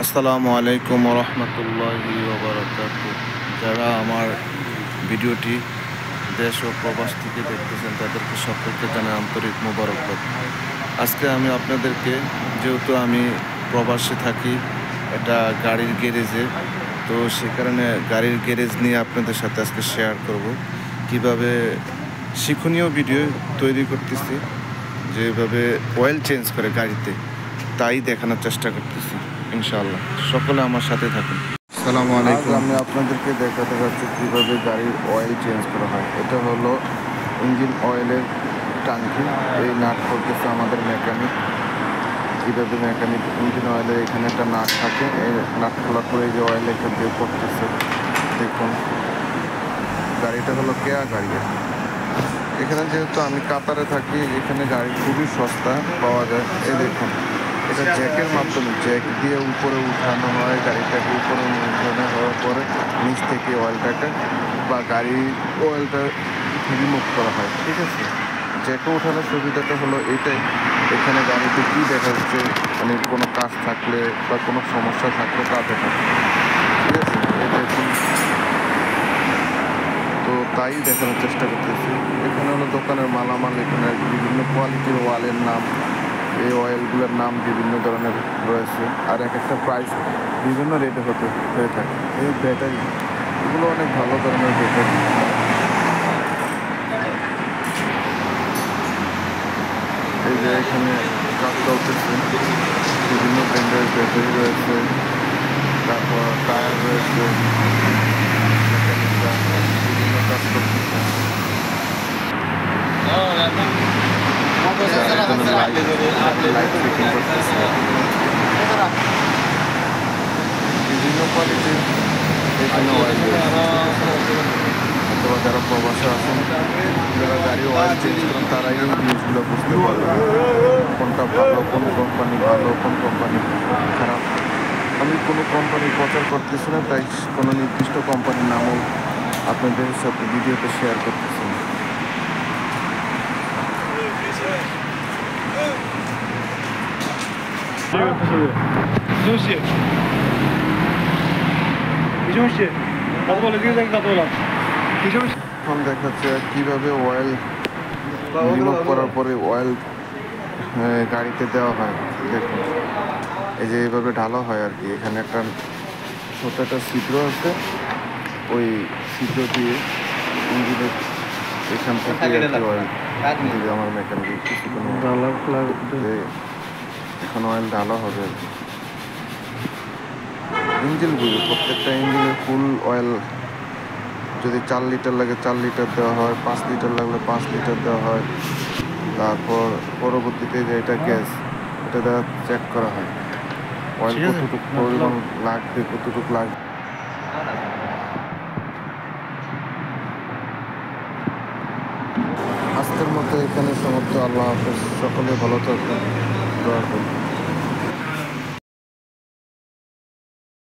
আসসালামু আলাইকুম রহমতুল্লাহি ওবারাকাতুহু। যারা আমার ভিডিওটি দেশ ও প্রবাস থেকে দেখতেছেন তাদেরকে সকলকে জানাই আন্তরিক মোবারকবাদ। আজকে আমি আপনাদেরকে, যেহেতু আমি প্রবাসে থাকি, এটা গাড়ির গ্যারেজে, তো সে কারণে গাড়ির গ্যারেজ নিয়ে আপনাদের সাথে আজকে শেয়ার করব কিভাবে শিক্ষণীয় ভিডিও তৈরি করতেছি, যেভাবে অয়েল চেঞ্জ করে গাড়িতে, তাই দেখানোর চেষ্টা করতেছি ইনশাআল্লাহ। সকলে আমার সাথে থাকুন। আসসালামু আলাইকুম। আমি আপনাদেরকে দেখাতে যাচ্ছি কীভাবে গাড়ির অয়েল চেঞ্জ করা হয়। এটা হলো ইঞ্জিন অয়েলের ট্যাঙ্কি। এই নাট করতেছে আমাদের মেকানিক। কীভাবে মেকানিক ইঞ্জিন অয়েলের এখানে একটা নাট থাকে, এই নাট খোলা করে এই যে অয়েল এখান দিয়ে করতেছে। দেখুন, গাড়িটা হলো কেয়া গাড়ি। এখানে যেহেতু আমি কাতারে থাকি, এখানে গাড়ি খুবই সস্তা পাওয়া যায়। এই দেখুন, এটা জ্যাকের মাধ্যমে, জ্যাক দিয়ে উপরে উঠানো হয় গাড়িটাকে। উপরে উঠানো হওয়ার পরে নিচ থেকে অয়েলটাকে বা গাড়ির অয়েলটা রিমুভ করা হয়, ঠিক আছে। জ্যাকে ওঠানোর সুবিধাটা হলো এটাই, এখানে গাড়িতে কী দেখা যাচ্ছে, মানে কোনো কাজ থাকলে বা কোনো সমস্যা থাকলে তা দেখা, ঠিক আছে। এটা এখন তো তাই দেখানোর চেষ্টা করতেছি। এখানে হলো দোকানের মালামাল, এখানে বিভিন্ন কোয়ালিটির ওয়ালের নাম, এই অয়েলগুলোর নাম বিভিন্ন ধরনের রয়েছে, আর এক একটা প্রাইস বিভিন্ন রেটে হয়ে থাকে। এই ব্যাটারি, এগুলো অনেক ভালো ধরনের ব্যাটারি। এই যে এখানে কাজ চলতেছে, বিভিন্ন ব্র্যান্ডের ব্যাটারি রয়েছে, তারপর টায়ার রয়েছে, মেকানিকরা বিভিন্ন কাজ করতেছে। লাইট ফিটিং করতেছে, বিভিন্ন কোয়ালিটির এখানে অয়েল রয়েছে। অথবা যারা প্রবাসে আছেন, যারা গাড়ি অয়েল চেঞ্জ করেন, তারাই এই জিনিসগুলো বুঝতে পারবেন কোনটা ভালো, কোন কোম্পানি ভালো, কোন কোম্পানি খারাপ। আমি কোনো কোম্পানির প্রচার করতেছি না, তাই কোনো নির্দিষ্ট কোম্পানির নামও আপনাদের সাথে ভিডিওতে শেয়ার করতেছি না। এখন দেখাচ্ছে কীভাবে অয়েল রিমুভ করার পরে অয়েল গাড়িতে দেওয়া হয়। দেখুন, এই যে এইভাবে ঢালা হয় আর কি। এখানে একটা ছোট একটা ছিদ্র আছে, ওই ছিদ্র দিয়ে ইঞ্জিনের এখান থেকে অয়েল দিবে আমার মেকানিক। কিছুক্ষণ এখন অয়েল ঢালা হবে আর কি। ইঞ্জিন বুঝে, প্রত্যেকটা ইঞ্জিনের ফুল অয়েল, যদি 4 লিটার লাগে 4 লিটার দেওয়া হয়, 5 লিটার লাগলে 5 লিটার দেওয়া হয়। তারপর পরবর্তীতে যে এটা গ্যাস, এটা দ্বারা চেক করা হয় অয়েল কতটুকু পরিমাণ লাগবে, কতটুকু লাগবে। আজকের মতো এখানে সমাপ্ত। আল্লাহ হাফেজ। সকলে ভালো থাকবেন, দোয়া করুন।